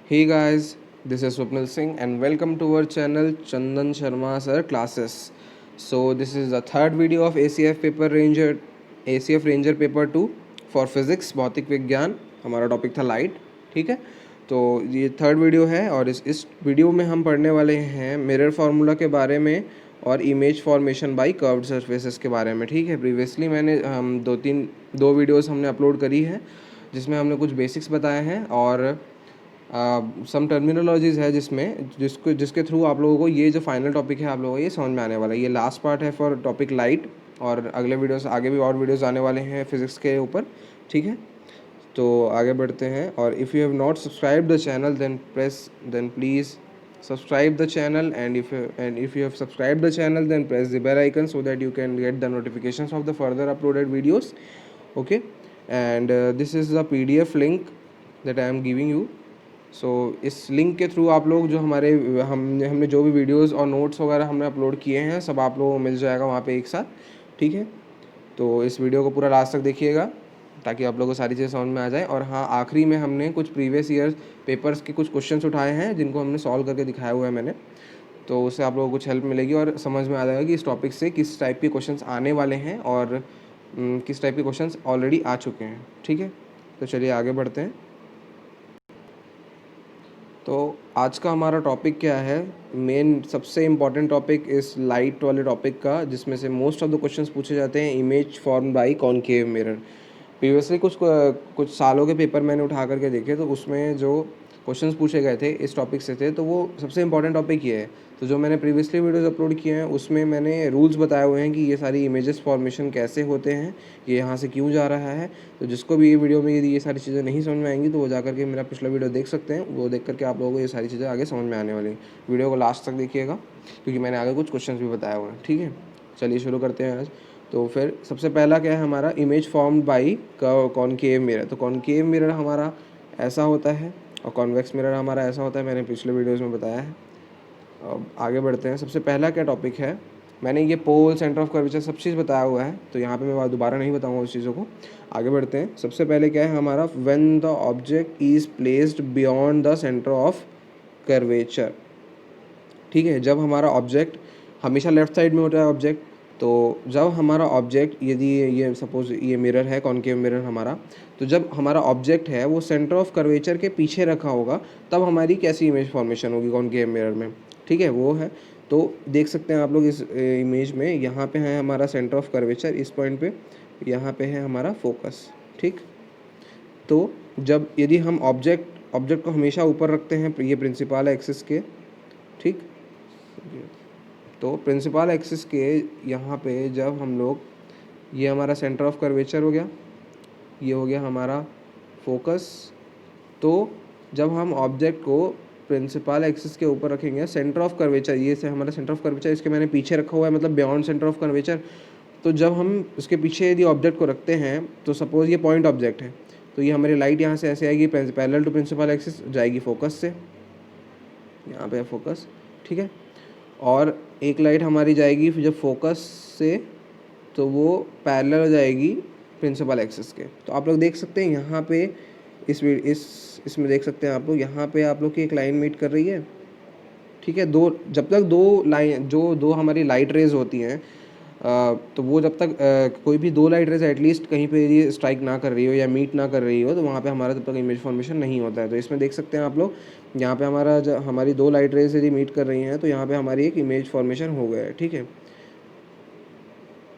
Hey guys, this is Swapnil Singh and welcome to our channel Chandan Sharma Sir Classes. So this is the third video of ACF Ranger paper 2 for physics भौतिक विज्ञान. हमारा topic था light. ठीक है, तो ये third video है और इस वीडियो में हम पढ़ने वाले हैं मिरर फार्मूला के बारे में और image formation by curved surfaces के बारे में. ठीक है, प्रीवियसली मैंने दो वीडियोस हमने अपलोड करी है जिसमें हमने कुछ बेसिक्स बताए हैं और सम टर्मिनोलॉजीज़ है जिसके थ्रू आप लोगों को ये जो फाइनल टॉपिक है आप लोगों को ये समझ में आने वाला है. ये लास्ट पार्ट है फॉर टॉपिक लाइट और अगले वीडियोस आगे भी और वीडियोस आने वाले हैं फिज़िक्स के ऊपर. ठीक है, तो आगे बढ़ते हैं. और if you have not subscribe the channel then please subscribe the channel, and if you have subscribed the channel then press the bell icon so that you can get the notifications of the further uploaded videos. Okay, and this is the PDF link that I am giving you. सो इस link के through आप लोग जो हमने जो भी videos और notes वगैरह हमने अपलोड किए हैं सब आप लोगों को मिल जाएगा वहाँ पे एक साथ. ठीक है, तो इस वीडियो को पूरा लास्ट तक देखिएगा ताकि आप लोगों को सारी चीज़ें समझ में आ जाए. और हाँ, आखिरी में हमने कुछ प्रीवियस ईयर पेपर्स के कुछ क्वेश्चंस उठाए हैं जिनको हमने सॉल्व करके दिखाया हुआ है मैंने, तो उससे आप लोगों को कुछ हेल्प मिलेगी और समझ में आ जाएगा कि इस टॉपिक से किस टाइप के क्वेश्चंस आने वाले हैं और किस टाइप के क्वेश्चंस ऑलरेडी आ चुके हैं. ठीक है, तो चलिए आगे बढ़ते हैं. तो आज का हमारा टॉपिक क्या है, मेन सबसे इम्पॉर्टेंट टॉपिक इस लाइट वाले टॉपिक का, जिसमें से मोस्ट ऑफ द क्वेश्चंस पूछे जाते हैं image form by concave mirror. Previously कुछ सालों के पेपर मैंने उठा करके देखे तो उसमें जो क्वेश्चंस पूछे गए थे इस टॉपिक से थे, तो वो सबसे इंपॉर्टेंट टॉपिक ये है. तो जो मैंने प्रीवियसली वीडियोस अपलोड किए हैं उसमें मैंने रूल्स बताए हुए हैं कि ये सारी इमेजेस फॉर्मेशन कैसे होते हैं, ये यहाँ से क्यों जा रहा है. तो जिसको भी ये वीडियो में यदि ये सारी चीज़ें नहीं समझ में आएंगी तो वो जा करके मेरा पिछला वीडियो देख सकते हैं. वो देख करके आप लोगों को ये सारी चीज़ें आगे समझ में आने वाली. वीडियो को लास्ट तक देखिएगा क्योंकि मैंने आगे कुछ क्वेश्चन भी बताए हुए हैं. ठीक है, चलिए शुरू करते हैं आज. तो फिर सबसे पहला क्या है हमारा, image formed by concave mirror. तो कॉनकेव मिरर हमारा ऐसा होता है और कॉन्वेक्स मिरर हमारा ऐसा होता है, मैंने पिछले वीडियोस में बताया है. अब आगे बढ़ते हैं. सबसे पहला क्या टॉपिक है, मैंने ये पोल सेंटर ऑफ कर्वेचर सब चीज़ बताया हुआ है तो यहाँ पे मैं दोबारा नहीं बताऊँगा उस चीज़ों को. आगे बढ़ते हैं. सबसे पहले क्या है हमारा, when the object is placed beyond the centre of curvature. ठीक है, जब हमारा ऑब्जेक्ट हमेशा लेफ्ट साइड में होता है ऑब्जेक्ट, तो जब हमारा ऑब्जेक्ट यदि ये सपोज ये मिरर है कॉनकेव मिरर हमारा, तो जब हमारा ऑब्जेक्ट है वो सेंटर ऑफ कर्वेचर के पीछे रखा होगा तब हमारी कैसी इमेज फॉर्मेशन होगी कॉनकेव मिरर में. ठीक है, वो है. तो देख सकते हैं आप लोग इस इमेज में, यहाँ पे है हमारा सेंटर ऑफ कर्वेचर इस पॉइंट पे, यहाँ पे है हमारा फोकस. ठीक, तो जब यदि हम ऑब्जेक्ट को हमेशा ऊपर रखते हैं ये प्रिंसिपल एक्सिस के. ठीक, तो प्रिंसिपल एक्सिस के यहाँ पे जब हम लोग, ये हमारा सेंटर ऑफ कर्वेचर हो गया, ये हो गया हमारा फोकस. तो जब हम ऑब्जेक्ट को प्रिंसिपल एक्सिस के ऊपर रखेंगे, सेंटर ऑफ कर्वेचर ये से हमारा सेंटर ऑफ कर्वेचर इसके मैंने पीछे रखा हुआ है, मतलब बियॉन्ड सेंटर ऑफ कर्वेचर. तो जब हम उसके पीछे यदि ऑब्जेक्ट को रखते हैं तो सपोज़ ये पॉइंट ऑब्जेक्ट है, तो ये हमारी लाइट यहाँ से ऐसे आएगी पैरेलल टू प्रिंसिपल एक्सिस, जाएगी फोकस से, यहाँ पे फोकस. ठीक है, और एक लाइट हमारी जाएगी जब फोकस से तो वो पैरेलल हो जाएगी प्रिंसिपल एक्सिस के. तो आप लोग देख सकते हैं यहाँ पे इसमें देख सकते हैं आप लोग, यहाँ पे आप लोग की एक लाइन मीट कर रही है. ठीक है, जब तक दो हमारी लाइट रेज होती हैं, तो वो जब तक कोई भी दो लाइट रेज एटलीस्ट कहीं पे ये स्ट्राइक ना कर रही हो या मीट ना कर रही हो तो वहाँ पे हमारा तब तक इमेज फॉर्मेशन नहीं होता है. तो इसमें देख सकते हैं आप लोग, यहाँ पे हमारी दो लाइट रेज यदि मीट कर रही हैं तो यहाँ पे हमारी एक इमेज फॉर्मेशन हो गया है. ठीक है,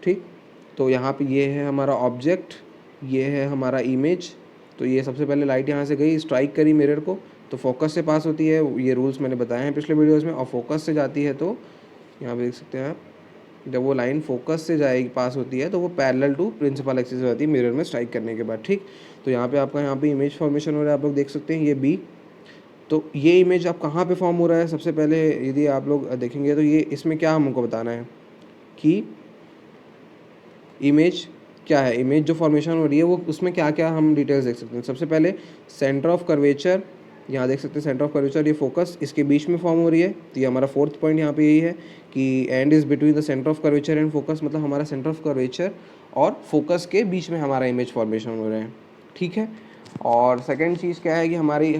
ठीक, तो यहाँ पे ये है हमारा ऑब्जेक्ट, ये है हमारा इमेज. तो ये सबसे पहले लाइट यहाँ से गई, स्ट्राइक करी मिरर को, तो फोकस से पास होती है, ये रूल्स मैंने बताए हैं पिछले वीडियोज़ में. और फोकस से जाती है तो यहाँ पे देख सकते हैं आप, जब वो लाइन फोकस से जाएगी पास होती है तो वो पैरेलल टू प्रिंसिपल एक्सिस हो जाती है मिरर में स्ट्राइक करने के बाद. ठीक, तो यहाँ पे आपका यहाँ पे इमेज फॉर्मेशन हो रहा है, आप लोग देख सकते हैं ये बी. तो ये इमेज अब कहाँ पे फॉर्म हो रहा है, सबसे पहले यदि आप लोग देखेंगे तो ये इसमें क्या हमको बताना है कि इमेज क्या है, इमेज जो फॉर्मेशन हो रही है वो उसमें क्या क्या हम डिटेल्स देख सकते हैं. सबसे पहले सेंटर ऑफ कर्वेचर, यहाँ देख सकते हैं सेंटर ऑफ कर्वेचर, ये फोकस इसके बीच में फॉर्म हो रही है. तो ये हमारा फोर्थ पॉइंट यहाँ पे यही है कि and is between the centre of curvature and focus, मतलब हमारा सेंटर ऑफ कर्वेचर और फोकस के बीच में हमारा इमेज फॉर्मेशन हो रहा है. ठीक है, और सेकंड चीज़ क्या है कि हमारी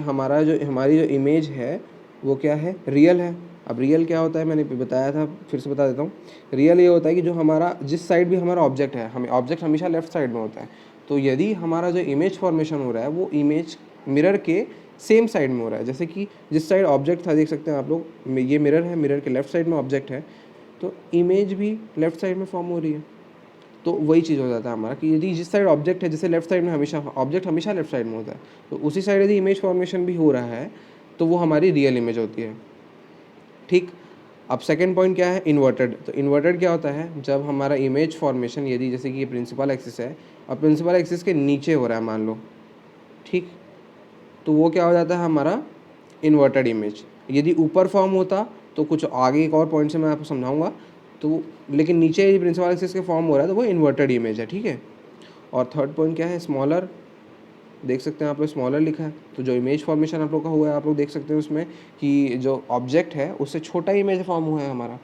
जो इमेज है वो क्या है, रियल है। अब रियल क्या होता है मैंने बताया था, फिर से बता देता हूँ। रियल ये होता है कि जो हमारा जिस साइड भी हमारा ऑब्जेक्ट है, हमें ऑब्जेक्ट हमेशा लेफ्ट साइड में होता है। तो यदि हमारा जो इमेज फॉर्मेशन हो रहा है वो इमेज मिरर के सेम साइड में हो रहा है, जैसे कि जिस साइड ऑब्जेक्ट था देख सकते हैं आप लोग, ये मिरर है, मिरर के लेफ्ट साइड में ऑब्जेक्ट है, तो इमेज भी लेफ्ट साइड में फॉर्म हो रही है। तो वही चीज़ हो जाता है हमारा कि यदि जिस साइड ऑब्जेक्ट है, जैसे लेफ्ट साइड में हमेशा ऑब्जेक्ट हमेशा लेफ्ट साइड में होता है, तो उसी साइड यदि इमेज फॉर्मेशन भी हो रहा है तो वो हमारी रियल इमेज होती है। ठीक। अब सेकंड पॉइंट क्या है, इन्वर्टेड। तो इन्वर्टेड क्या होता है, जब हमारा इमेज फॉर्मेशन यदि जैसे कि ये प्रिंसिपल एक्सिस है और प्रिंसिपल एक्सिस के नीचे हो रहा है मान लो, ठीक, तो वो क्या हो जाता है हमारा इन्वर्टेड इमेज। यदि ऊपर फॉर्म होता तो कुछ आगे एक और पॉइंट से मैं आपको समझाऊंगा, तो लेकिन नीचे यदि प्रिंसिपल एक्सिस के फॉर्म हो रहा है तो वो इन्वर्टेड इमेज है, ठीक है। और थर्ड पॉइंट क्या है, स्मॉलर। देख सकते हैं आप लोग स्मॉलर लिखा है, तो जो इमेज फॉर्मेशन आप लोग का हुआ है आप लोग देख सकते हैं उसमें कि जो ऑब्जेक्ट है उससे छोटा इमेज फॉर्म हुआ है हमारा,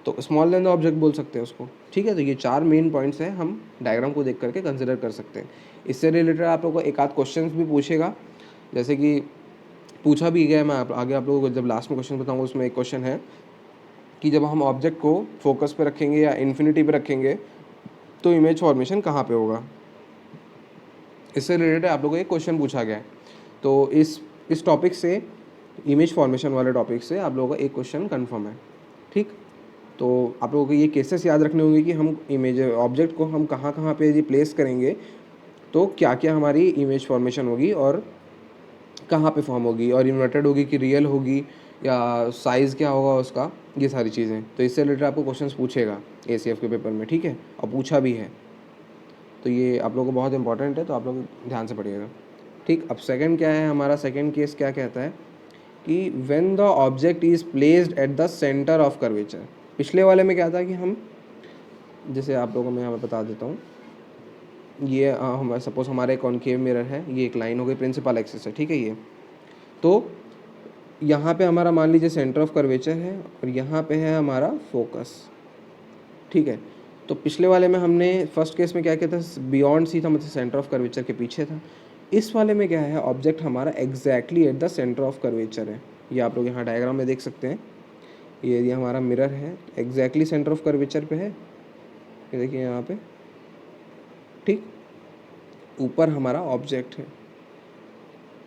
तो स्मॉल देन द ऑब्जेक्ट बोल सकते हैं उसको, ठीक है। तो ये 4 मेन पॉइंट्स हैं, हम डायग्राम को देख करके कंसिडर कर सकते हैं। इससे रिलेटेड आप लोग को एक आध क्वेश्चन भी पूछेगा, जैसे कि पूछा भी गया है, मैं आगे आप लोगों को जब लास्ट में क्वेश्चन बताऊंगा उसमें एक क्वेश्चन है कि जब हम ऑब्जेक्ट को फोकस पे रखेंगे या इन्फिनिटी पे रखेंगे तो इमेज फॉर्मेशन कहाँ पे होगा। इससे रिलेटेड आप लोगों को एक क्वेश्चन पूछा गया है। तो इस टॉपिक से, इमेज फॉर्मेशन वाले टॉपिक से आप लोगों का एक क्वेश्चन कन्फर्म है, ठीक। तो आप लोगों को ये केसेस याद रखने होंगे कि हम इमेज ऑब्जेक्ट को हम कहाँ कहाँ पे यदि प्लेस करेंगे तो क्या क्या हमारी इमेज फॉर्मेशन होगी और कहाँ पे फॉर्म होगी, और इन्वर्टेड होगी कि रियल होगी, या साइज़ क्या होगा उसका, ये सारी चीज़ें। तो इससे रिलेटेड आपको क्वेश्चंस पूछेगा ACF के पेपर में, ठीक है, और पूछा भी है। तो ये आप लोगों को बहुत इंपॉर्टेंट है, तो आप लोग ध्यान से पढ़िएगा, ठीक। अब सेकंड क्या है, हमारा सेकंड केस क्या कहता है कि when the object is placed at the centre of curvature. पिछले वाले में क्या था कि हम, जैसे आप लोगों को मैं यहाँ पर बता देता हूँ, ये हम सपोज हमारे कॉनकेव मिरर है, ये एक लाइन हो गई, प्रिंसिपल एक्सिस है, ठीक है। ये तो यहाँ पे हमारा मान लीजिए सेंटर ऑफ कर्वेचर है और यहाँ पे है हमारा फोकस, ठीक है। तो पिछले वाले में हमने फर्स्ट केस में क्या किया था, बियॉन्ड सी था, मतलब सेंटर ऑफ कर्वेचर के पीछे था। इस वाले में क्या है, ऑब्जेक्ट हमारा exactly at the centre of curvature है। ये आप लोग यहाँ डायग्राम में देख सकते हैं, ये हमारा मिरर है, एग्जैक्टली सेंटर ऑफ कर्वेचर पे है, ये देखिए यहाँ पे, ठीक। ऊपर हमारा ऑब्जेक्ट है।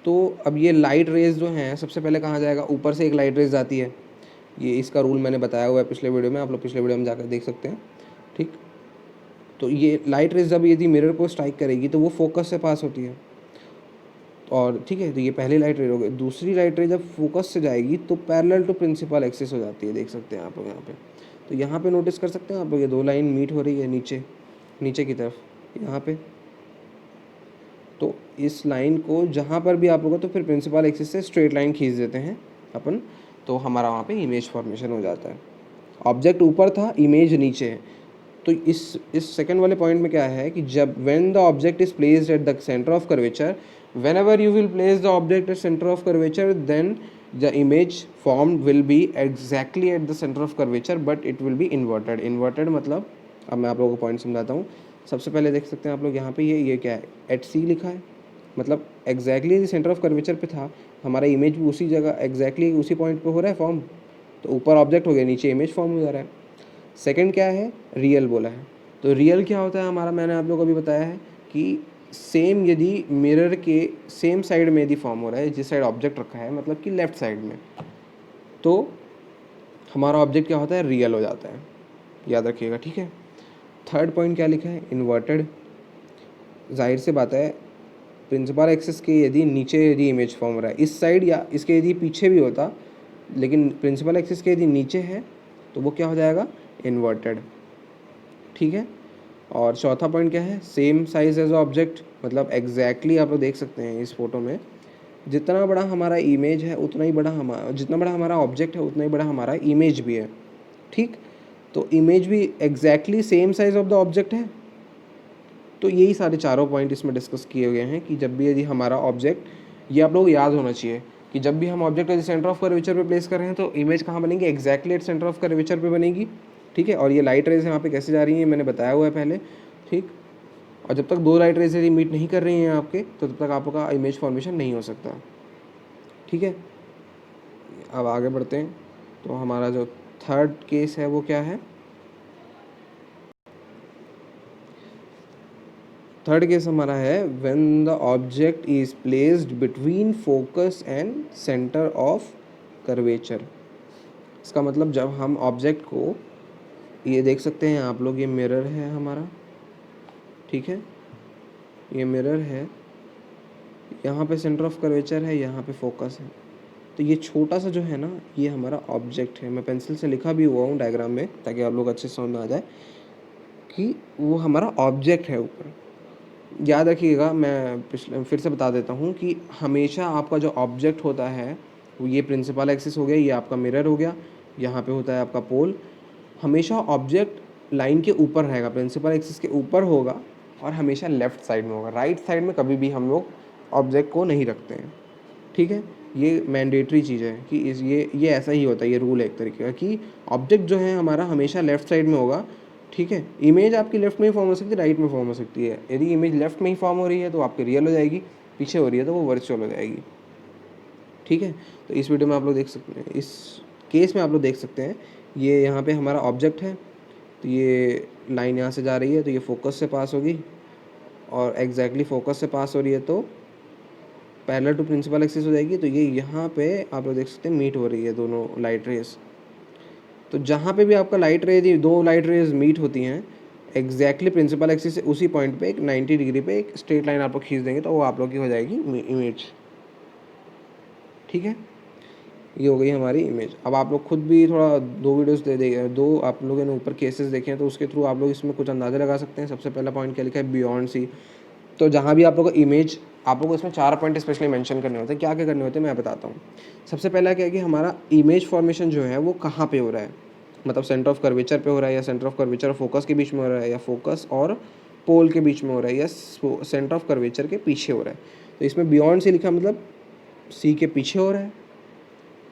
तो अब ये लाइट रेज जो हैं सबसे पहले कहाँ जाएगा, ऊपर से एक लाइट रेज आती है, ये इसका रूल मैंने बताया हुआ है पिछले वीडियो में, आप लोग पिछले वीडियो में जाकर देख सकते हैं, ठीक। तो ये लाइट रेज जब यदि मिरर को स्ट्राइक करेगी तो वो फोकस से पास होती है, और ठीक है। तो ये पहली लाइट रेज हो गई। दूसरी लाइट रेज जब फोकस से जाएगी तो पैरेलल टू प्रिंसिपल एक्सिस हो जाती है, देख सकते हैं आप लोग यहाँ पे। तो यहाँ पे नोटिस कर सकते हैं आप लोग, ये 2 लाइन मीट हो रही है नीचे नीचे की तरफ यहाँ पे। तो इस लाइन को जहाँ पर भी आप लोग, तो फिर प्रिंसिपल एक्सिस से स्ट्रेट लाइन खींच देते हैं अपन, तो हमारा वहाँ पे इमेज फॉर्मेशन हो जाता है। ऑब्जेक्ट ऊपर था, इमेज नीचे है। तो इस सेकंड वाले पॉइंट में क्या है कि जब when the object is placed at the centre of curvature, whenever you will place the object at center of curvature, then the image formed will be exactly at the center of curvature, but it will be inverted. Inverted मतलब, अब मैं आप लोगों को point समझाता हूँ। सबसे पहले देख सकते हैं आप लोग यहाँ पे, ये क्या है, एट सी लिखा है, मतलब एग्जैक्टली सेंटर ऑफ कर्वेचर पे था, हमारा इमेज भी उसी जगह एग्जैक्टली उसी पॉइंट पे हो रहा है फॉर्म। तो ऊपर ऑब्जेक्ट हो गया, नीचे इमेज फॉर्म हो जा रहा है। सेकंड क्या है, रियल बोला है। तो रियल क्या होता है हमारा, मैंने आप लोगों को अभी बताया है कि सेम यदि मिरर के सेम साइड में यदि फॉर्म हो रहा है, जिस साइड ऑब्जेक्ट रखा है, मतलब कि लेफ्ट साइड में, तो हमारा ऑब्जेक्ट क्या होता है, रियल हो जाता है, याद रखिएगा, ठीक है। थर्ड पॉइंट क्या लिखा है, इन्वर्टेड। जाहिर सी बात है, प्रिंसिपल एक्सिस के यदि नीचे यदि इमेज फॉर्म हो रहा है इस साइड, या इसके यदि पीछे भी होता, लेकिन प्रिंसिपल एक्सिस के यदि नीचे है तो वो क्या हो जाएगा, इन्वर्टेड, ठीक है। और चौथा पॉइंट क्या है, सेम साइज एज ऑब्जेक्ट, मतलब एग्जैक्टली आप लोग देख सकते हैं इस फोटो में, जितना बड़ा हमारा इमेज है उतना ही बड़ा हमारा, जितना बड़ा हमारा ऑब्जेक्ट है उतना ही बड़ा हमारा इमेज भी है, ठीक। तो इमेज भी exactly same size of the object है। तो यही सारे चारों पॉइंट इसमें डिस्कस किए गए हैं कि जब भी यदि हमारा ऑब्जेक्ट, ये आप लोग को याद होना चाहिए कि जब भी हम ऑब्जेक्ट यदि सेंटर ऑफ कर्वेचर पे प्लेस कर रहे हैं तो इमेज कहाँ बनेगी, exactly at centre of curvature पे बनेगी, ठीक है। और ये लाइट रेज यहाँ पे कैसे जा रही है मैंने बताया हुआ है पहले, ठीक। और जब तक दो लाइट रेज यदि मीट नहीं कर रही हैं आपके, तो तब तक आपका इमेज फॉर्मेशन नहीं हो सकता। ठीक है, अब आगे बढ़ते हैं। तो हमारा जो थर्ड केस है वो क्या है? थर्ड केस हमारा है when the object is placed between focus and centre of curvature. इसका मतलब जब हम ऑब्जेक्ट को, ये देख सकते हैं आप लोग, ये मिरर है हमारा, ठीक है, ये मिरर है, यहाँ पे सेंटर ऑफ कर्वेचर है, यहाँ पे फोकस है। तो ये छोटा सा जो है ना, ये हमारा ऑब्जेक्ट है। मैं पेंसिल से लिखा भी हुआ हूँ डायग्राम में, ताकि आप लोग अच्छे से समझ में आ जाए कि वो हमारा ऑब्जेक्ट है ऊपर। याद रखिएगा, मैं पिछले फिर से बता देता हूँ कि हमेशा आपका जो ऑब्जेक्ट होता है वो ये प्रिंसिपल एक्सिस हो गया, ये आपका मिरर हो गया, यहाँ पे होता है आपका पोल। हमेशा ऑब्जेक्ट लाइन के ऊपर रहेगा, प्रिंसिपल एक्सिस के ऊपर होगा, और हमेशा लेफ़्ट साइड में होगा। राइट साइड में कभी भी हम लोग ऑब्जेक्ट को नहीं रखते हैं। ठीक है, ये मैंडेटरी चीज़ है कि ये ऐसा ही होता है, ये रूल है एक तरीके का कि ऑब्जेक्ट जो है हमारा हमेशा लेफ़्ट साइड में होगा। ठीक है, इमेज आपकी लेफ्ट में ही फॉर्म हो सकती है, राइट में फॉर्म हो सकती है। यदि इमेज लेफ्ट में ही फॉर्म हो रही है तो आपकी रियल हो जाएगी, पीछे हो रही है तो वो वर्चुअल हो जाएगी। ठीक है, तो इस वीडियो में आप लोग देख सकते हैं, इस केस में आप लोग देख सकते हैं, ये यहाँ पे हमारा ऑब्जेक्ट है, तो ये लाइन यहाँ से जा रही है, तो ये फोकस से पास होगी, और एग्जैक्टली फोकस से पास हो रही है तो पैरेलल टू प्रिंसिपल एक्सिस हो जाएगी। तो ये यहाँ पे आप लोग देख सकते हैं मीट हो रही है दोनों लाइट रेज। तो जहाँ पे भी आपका लाइट रेज, दो लाइट रेज मीट होती हैं एग्जैक्टली प्रिंसिपल एक्सिस से, उसी पॉइंट पे एक 90 डिग्री पे एक स्ट्रेट लाइन आप लोग खींच देंगे तो वो आप लोग की हो जाएगी इमेज। ठीक है, ये हो गई हमारी इमेज। अब आप लोग खुद भी थोड़ा दो वीडियोस दो आप लोगों ने ऊपर केसेस देखे हैं, तो उसके थ्रू आप लोग इसमें कुछ अंदाज़ा लगा सकते हैं। सबसे पहला पॉइंट क्या लिखा है, बियॉन्ड सी। तो जहाँ भी आप लोग को इमेज, आप लोग को इसमें 4 पॉइंट स्पेशली मेंशन करने होते हैं। क्या क्या करने होते हैं मैं बताता हूँ। सबसे पहला क्या है कि हमारा इमेज फॉर्मेशन जो है वो कहाँ पे हो रहा है, मतलब सेंटर ऑफ कर्वेचर पे हो रहा है, या सेंटर ऑफ कर्वेचर और फोकस के बीच में हो रहा है, या फोकस और पोल के बीच में हो रहा है, या सेंटर ऑफ कर्वेचर के पीछे हो रहा है। तो इसमें बियॉन्ड सी लिखा मतलब सी के पीछे हो रहा है,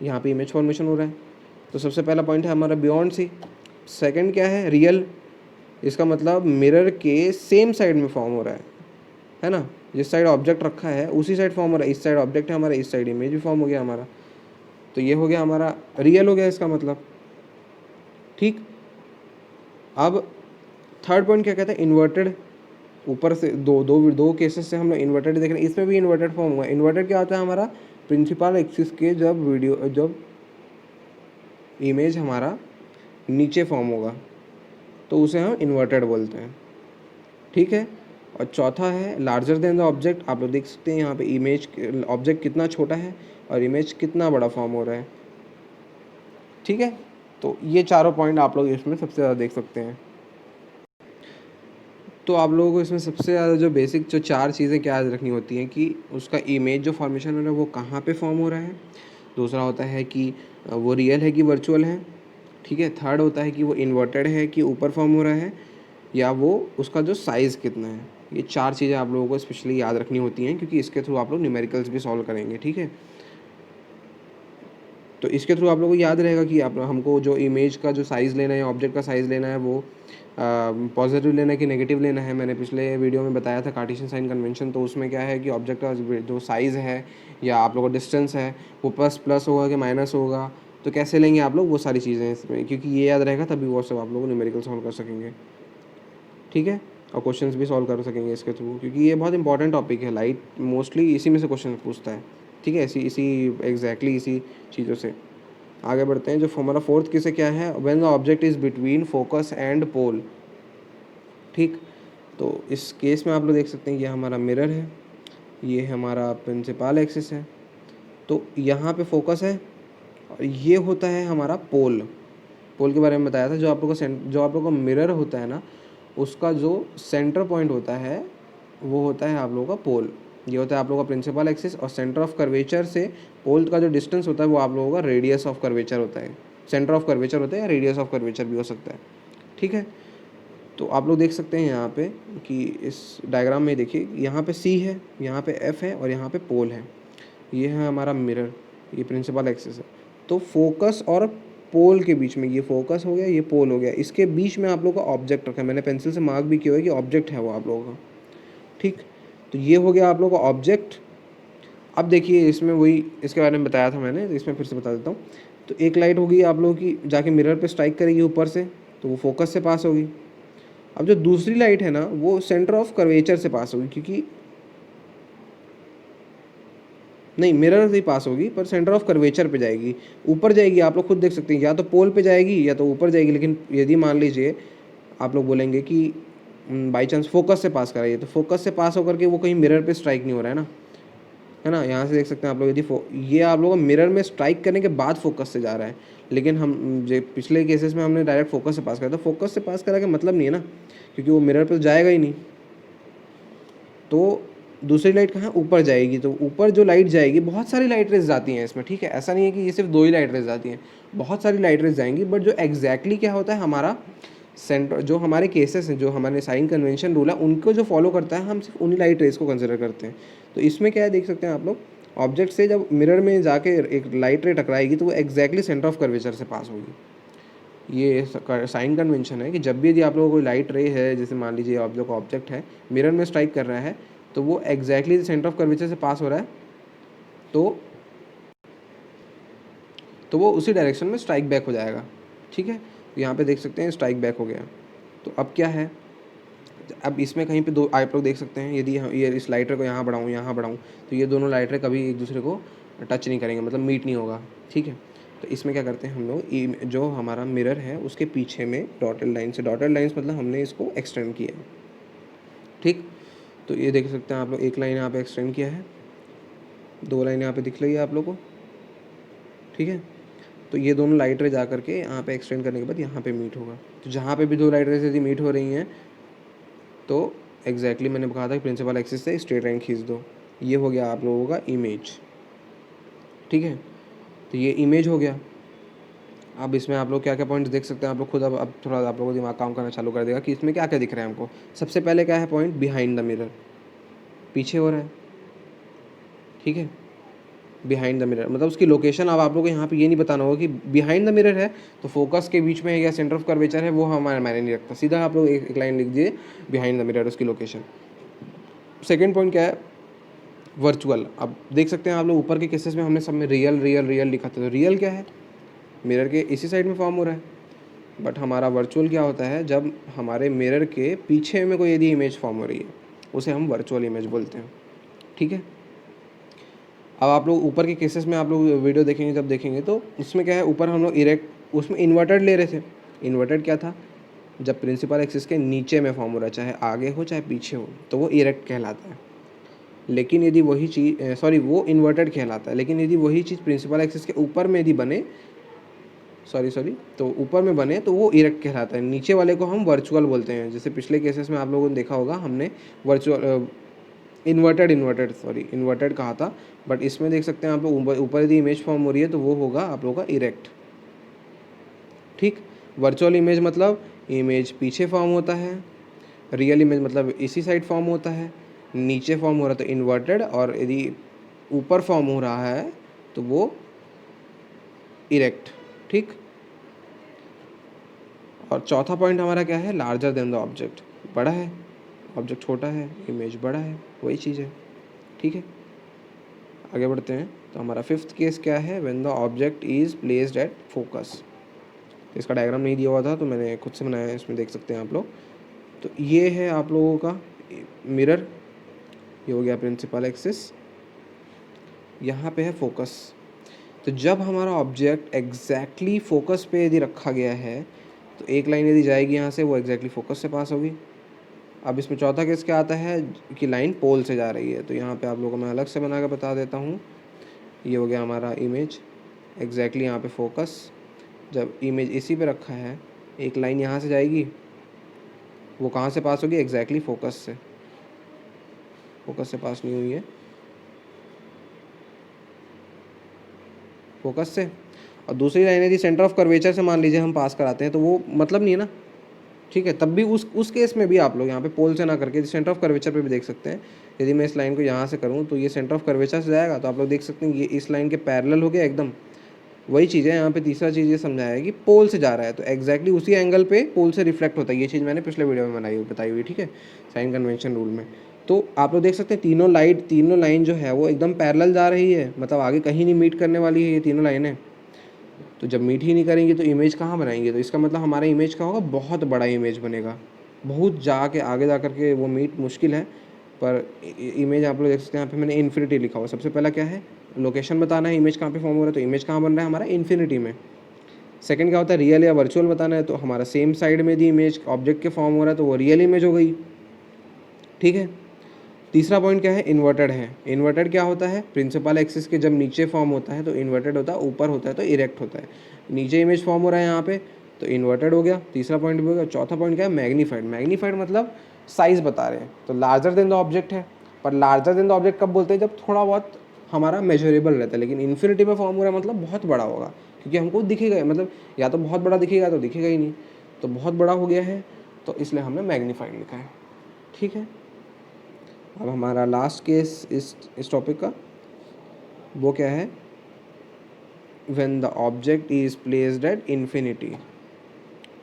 यहाँ पे इमेज फॉर्मेशन हो रहा है। तो सबसे पहला पॉइंट है हमारा बियॉन्ड सी। सेकंड क्या है, रियल। इसका मतलब मिरर के सेम साइड में फॉर्म हो रहा है ना, जिस साइड ऑब्जेक्ट रखा है उसी साइड फॉर्म हो रहा है। इस साइड ऑब्जेक्ट है हमारा, इस साइड इमेज भी फॉर्म हो गया हमारा, तो ये हो गया हमारा रियल हो गया इसका मतलब। ठीक, अब थर्ड पॉइंट क्या कहता है, इन्वर्टेड। ऊपर से दो केसेस से हम लोग इन्वर्टेड देख रहे हैं, इसमें भी इन्वर्टेड फॉर्म हुआ है। इन्वर्टेड क्या होता है, हमारा प्रिंसिपल एक्सिस के जब इमेज हमारा नीचे फॉर्म होगा तो उसे हम इन्वर्टेड बोलते हैं। ठीक है, और चौथा है लार्जर देन द ऑब्जेक्ट। आप लोग देख सकते हैं यहाँ पे इमेज, ऑब्जेक्ट कितना छोटा है और इमेज कितना बड़ा फॉर्म हो रहा है। ठीक है, तो ये चारों पॉइंट आप लोग इसमें सबसे ज़्यादा देख सकते हैं। तो आप लोगों को इसमें सबसे ज़्यादा जो बेसिक जो 4 चीज़ें क्या याद रखनी होती हैं कि उसका इमेज जो फॉर्मेशन हो रहा है वो कहाँ पे फॉर्म हो रहा है। दूसरा होता है कि वो रियल है कि वर्चुअल है। ठीक है, थर्ड होता है कि वो इन्वर्टेड है कि ऊपर फॉर्म हो रहा है, या वो उसका जो साइज़ कितना है। ये 4 चीज़ें आप लोगों को स्पेशली याद रखनी होती हैं, क्योंकि इसके थ्रू आप लोग न्यूमेरिकल्स भी सॉल्व करेंगे। ठीक है, तो इसके थ्रू आप लोगों को याद रहेगा कि आप हमको जो इमेज का जो साइज़ लेना है, ऑब्जेक्ट का साइज़ लेना है, वो पॉजिटिव लेना है कि नेगेटिव लेना है। मैंने पिछले वीडियो में बताया था कार्टेशियन साइन कन्वेंशन। तो उसमें क्या है कि ऑब्जेक्ट का जो साइज़ है या आप लोगों का डिस्टेंस है वो प्लस होगा कि माइनस होगा, तो कैसे लेंगे आप लोग वो सारी चीज़ें इसमें, क्योंकि ये याद रहेगा तभी वो सब आप लोग न्यूमेरिकल सॉल्व कर सकेंगे। ठीक है, और क्वेश्चंस भी सॉल्व कर सकेंगे इसके थ्रू, क्योंकि ये बहुत इंपॉर्टेंट टॉपिक है। लाइट मोस्टली इसी में से क्वेश्चन पूछता है। ठीक है, इसी एग्जैक्टली इसी चीज़ों से आगे बढ़ते हैं। जो हमारा फोर्थ केस है क्या है, when the object is between focus and pole. ठीक, तो इस केस में आप लोग देख सकते हैं ये हमारा मिरर है, ये हमारा प्रिंसिपल एक्सिस है, तो यहाँ पे फोकस है, और ये होता है हमारा पोल। पोल के बारे में बताया था, जो आप लोग का मिरर होता है ना, उसका जो सेंटर पॉइंट होता है वो होता है आप लोगों का पोल। ये होता है आप लोगों का प्रिंसिपल एक्सिस, और सेंटर ऑफ कर्वेचर से पोल का जो डिस्टेंस होता है वो आप लोगों का रेडियस ऑफ कर्वेचर होता है। सेंटर ऑफ कर्वेचर होता है या रेडियस ऑफ कर्वेचर भी हो सकता है। ठीक है, तो आप लोग देख सकते हैं यहाँ पे कि इस डायग्राम में देखिए, यहाँ पे सी है, यहाँ पे एफ है, और यहाँ पे पोल है। ये है हमारा मिरर, ये प्रिंसिपल एक्सिस है। तो फोकस और पोल के बीच में, ये फोकस हो गया, ये पोल हो गया, इसके बीच में आप लोग का ऑब्जेक्ट रखा है। मैंने पेंसिल से मार्क भी किया है कि ऑब्जेक्ट है वो आप लोगों का। ठीक, तो ये हो गया आप लोगों का ऑब्जेक्ट। अब देखिए इसमें वही इसके बारे में बताया था मैंने, तो इसमें फिर से बता देता हूँ। तो एक लाइट होगी आप लोगों की जाके मिरर पे स्ट्राइक करेगी ऊपर से, तो वो फोकस से पास होगी। अब जो दूसरी लाइट है ना वो सेंटर ऑफ कर्वेचर से पास होगी, क्योंकि नहीं मिरर से ही पास होगी पर सेंटर ऑफ कर्वेचर पे जाएगी, ऊपर जाएगी। आप लोग खुद देख सकते हैं या तो पोल पे जाएगी या तो ऊपर जाएगी। लेकिन यदि मान लीजिए आप लोग बोलेंगे कि बाई चांस फोकस से पास कराइए, तो फोकस से पास होकर के वो कहीं मिरर पे स्ट्राइक नहीं हो रहा है ना। यहाँ से देख सकते हैं आप लोग, यदि ये आप लोगों को मिरर में स्ट्राइक करने के बाद फोकस से जा रहा है। लेकिन हम जो पिछले केसेस में हमने डायरेक्ट फोकस से पास करा, तो फोकस से पास करा के मतलब नहीं है ना, क्योंकि वो मिरर पे जाएगा ही नहीं। तो दूसरी लाइट कहाँ ऊपर जाएगी, तो ऊपर जो लाइट जाएगी, बहुत सारी लाइट रेज जाती हैं इसमें, ठीक है। ऐसा नहीं है कि ये सिर्फ 2 ही लाइट रेज जाती हैं, बहुत सारी लाइट रेज जाएंगी। बट जो एग्जैक्टली क्या होता है हमारा सेंटर, जो हमारे केसेस हैं, जो हमारे साइन कन्वेंशन रूल है उनको जो फॉलो करता है, हम सिर्फ उन्हीं लाइट रेज को कंसिडर करते हैं। तो इसमें क्या है देख सकते हैं आप लोग, ऑब्जेक्ट से जब मिरर में जाके एक लाइट रे टकराएगी तो वो एग्जैक्टली सेंटर ऑफ कर्वेचर से पास होगी। ये साइन कन्वेंशन है कि जब भी यदि आप लोगों को कोई लाइट रे है, जैसे मान लीजिए आप लोग का ऑब्जेक्ट है मिरर में स्ट्राइक कर रहा है, तो वो एग्जैक्टली सेंटर ऑफ कर्वेचर से पास हो रहा है, तो वो उसी डायरेक्शन में स्ट्राइक बैक हो जाएगा, ठीक है। तो यहाँ पे देख सकते हैं स्ट्राइक बैक हो गया। तो अब क्या है, अब इसमें कहीं पे दो आप लोग देख सकते हैं, यदि ये इस लाइटर को यहाँ बढ़ाऊँ तो ये दोनों लाइटर कभी एक दूसरे को टच नहीं करेंगे, मतलब मीट नहीं होगा, ठीक है। तो इसमें क्या करते हैं हम लोग, जो हमारा मिरर है उसके पीछे में डॉटेड लाइन्स मतलब हमने इसको एक्सटेंड किया है, ठीक। तो ये देख सकते हैं आप लोग, एक लाइन यहाँ पे एक्सटेंड किया है, 2 लाइन यहाँ पे दिख रही है आप लोग को, ठीक है। तो ये दोनों लाइट रे जा करके यहाँ पे एक्सटेंड करने के बाद यहाँ पे मीट होगा। तो जहाँ पे भी 2 लाइट रेज यदि मीट हो रही हैं तो एग्जैक्टली मैंने कहा था प्रिंसिपल एक्सिस से स्ट्रेट लाइन खींच दो। ये हो गया आप लोगों का इमेज, ठीक है। तो ये इमेज हो गया। अब इसमें आप लोग क्या क्या पॉइंट्स देख सकते हैं आप लोग खुद। अब थोड़ा आप लोगों को दिमाग काम करना चालू कर देगा कि इसमें क्या क्या दिख रहा है हमको। सबसे पहले क्या है पॉइंट, बिहाइंड द मिरर, पीछे हो रहा है, ठीक है। बिहाइंड द मिरर मतलब उसकी लोकेशन। अब आप लोगों को यहाँ पे ये नहीं बताना होगा कि बिहाइंड द मिरर है तो फोकस के बीच में है या सेंटर ऑफ कर्वेचर है, वो हमारा मायने नहीं रखता। सीधा आप लोग एक लाइन लिख दिए, बिहाइंड द मिरर उसकी लोकेशन। सेकेंड पॉइंट क्या है, वर्चुअल। अब देख सकते हैं आप लोग ऊपर के केसेस में हमने सब में रियल रियल रियल लिखा था। तो रियल क्या है, मिरर के इसी साइड में फॉर्म हो रहा है। बट हमारा वर्चुअल क्या होता है, जब हमारे मिरर के पीछे में कोई यदि इमेज फॉर्म हो रही है उसे हम वर्चुअल इमेज बोलते हैं, ठीक है। अब आप लोग ऊपर के केसेस में आप लोग वीडियो देखेंगे, जब देखेंगे तो उसमें क्या है, ऊपर हम लोग इरेक्ट, उसमें इन्वर्टेड ले रहे थे। इन्वर्टेड क्या था, जब प्रिंसिपल एक्सिस के नीचे में फॉर्म हो रहा है, चाहे आगे हो चाहे पीछे हो, तो वो इरेक्ट कहलाता है। लेकिन यदि वही चीज़ वो इन्वर्टेड कहलाता है। लेकिन यदि वही चीज़ प्रिंसिपल एक्सिस के ऊपर में यदि बने तो ऊपर में बने तो वो इरेक्ट कहलाता है। नीचे वाले को हम वर्चुअल बोलते हैं। जैसे पिछले केसेस में आप लोगों ने देखा होगा, हमने वर्चुअल इन्वर्टेड कहा था। बट इसमें देख सकते हैं आप लोग ऊपर यदि इमेज फॉर्म हो रही है तो वो होगा आप लोगों का इरेक्ट, ठीक। वर्चुअल इमेज मतलब इमेज पीछे फॉर्म होता है, रियल इमेज मतलब इसी साइड फॉर्म होता है। नीचे फॉर्म हो रहा है तो इन्वर्टेड, और यदि ऊपर फॉर्म हो रहा है तो वो इरेक्ट, ठीक। और चौथा पॉइंट हमारा क्या है, लार्जर देन द ऑब्जेक्ट। बड़ा है ऑब्जेक्ट, छोटा है इमेज बड़ा है, वही चीज़ है, ठीक है। आगे बढ़ते हैं। तो हमारा फिफ्थ केस क्या है, when the object is placed at focus. इसका डायग्राम नहीं दिया हुआ था तो मैंने खुद से बनाया है, इसमें देख सकते हैं आप लोग। तो ये है आप लोगों का मिरर, ये हो गया प्रिंसिपल एक्सिस, यहाँ पे है फोकस। तो जब हमारा ऑब्जेक्ट एग्जैक्टली फोकस पे यदि रखा गया है तो एक लाइन यदि जाएगी यहाँ से, वो एग्जैक्टली फोकस से पास होगी। अब इसमें चौथा केस क्या आता है कि लाइन पोल से जा रही है। तो यहाँ पे आप लोगों को मैं अलग से बना कर बता देता हूँ। ये हो गया हमारा इमेज, एग्जैक्टली यहाँ पे फोकस। जब इमेज इसी पे रखा है, एक लाइन यहाँ से जाएगी, वो कहाँ से पास होगी, एग्जैक्टली फोकस से। फोकस से पास नहीं हुई है, फोकस से। और दूसरी लाइन यदि सेंटर ऑफ कर्वेचर से मान लीजिए हम पास कराते हैं तो वो मतलब नहीं है ना, ठीक है। तब भी उस केस में भी आप लोग यहाँ पे पोल से ना करके सेंटर ऑफ कर्वेचर पे भी देख सकते हैं। यदि मैं इस लाइन को यहाँ से करूँ तो ये सेंटर ऑफ कर्वेचर से जाएगा, तो आप लोग देख सकते हैं ये इस लाइन के पैरेलल हो गया एकदम। वही चीज़ है यहाँ पे, तीसरा चीज़ ये समझाया है कि पोल से जा रहा है तो एग्जैक्टली उसी एंगल पे पोल से रिफ्लेक्ट होता है। ये चीज़ मैंने पिछले वीडियो में बताई हुई, ठीक है, साइन कन्वेंशन रूल में। तो आप लोग देख सकते हैं तीनों लाइन जो है वो एकदम पैरेलल जा रही है, मतलब आगे कहीं नहीं मीट करने वाली है ये तीनों लाइनें। तो जब मीट ही नहीं करेंगी तो इमेज कहाँ बनाएंगे, तो इसका मतलब हमारा इमेज क्या होगा, बहुत बड़ा इमेज बनेगा, बहुत जाके आगे जा करके वो मीट मुश्किल है। पर इमेज आप लोग देख सकते हैं यहाँ पे मैंने इन्फिनिटी लिखा हुआ। सबसे पहला क्या है, लोकेशन बताना है इमेज कहाँ पे फॉर्म हो रहा है, तो इमेज कहाँ बन रहा है हमारा, इन्फिनिटी में। सेकंड क्या होता है, रियल या वर्चुअल बताना है, तो हमारा सेम साइड में दी इमेज ऑब्जेक्ट के फॉर्म हो रहा है तो वो रियल इमेज हो गई, ठीक है। तीसरा पॉइंट क्या है, इन्वर्टेड है। इन्वर्टेड क्या होता है, प्रिंसिपल एक्सिस के जब नीचे फॉर्म होता है तो इन्वर्टेड होता है, ऊपर होता है तो इरेक्ट होता है। नीचे इमेज फॉर्म हो रहा है यहाँ पे तो इन्वर्टेड हो गया, तीसरा पॉइंट भी हो गया। चौथा पॉइंट क्या है, मैग्नीफाइड। मैग्नीफाइड मतलब साइज बता रहे हैं, तो लार्जर देन द ऑब्जेक्ट है। पर लार्जर देन द ऑब्जेक्ट कब बोलते हैं, जब थोड़ा बहुत हमारा मेजरेबल रहता है। लेकिन इन्फिनिटी में फॉर्म हो रहा है मतलब बहुत बड़ा होगा, क्योंकि हमको दिखेगा, मतलब या तो बहुत बड़ा दिखेगा तो दिखेगा ही नहीं, तो बहुत बड़ा हो गया है, तो इसलिए हमने मैग्नीफाइड लिखा है, ठीक है। अब हमारा लास्ट केस इस टॉपिक का वो क्या है, when the object is placed at infinity,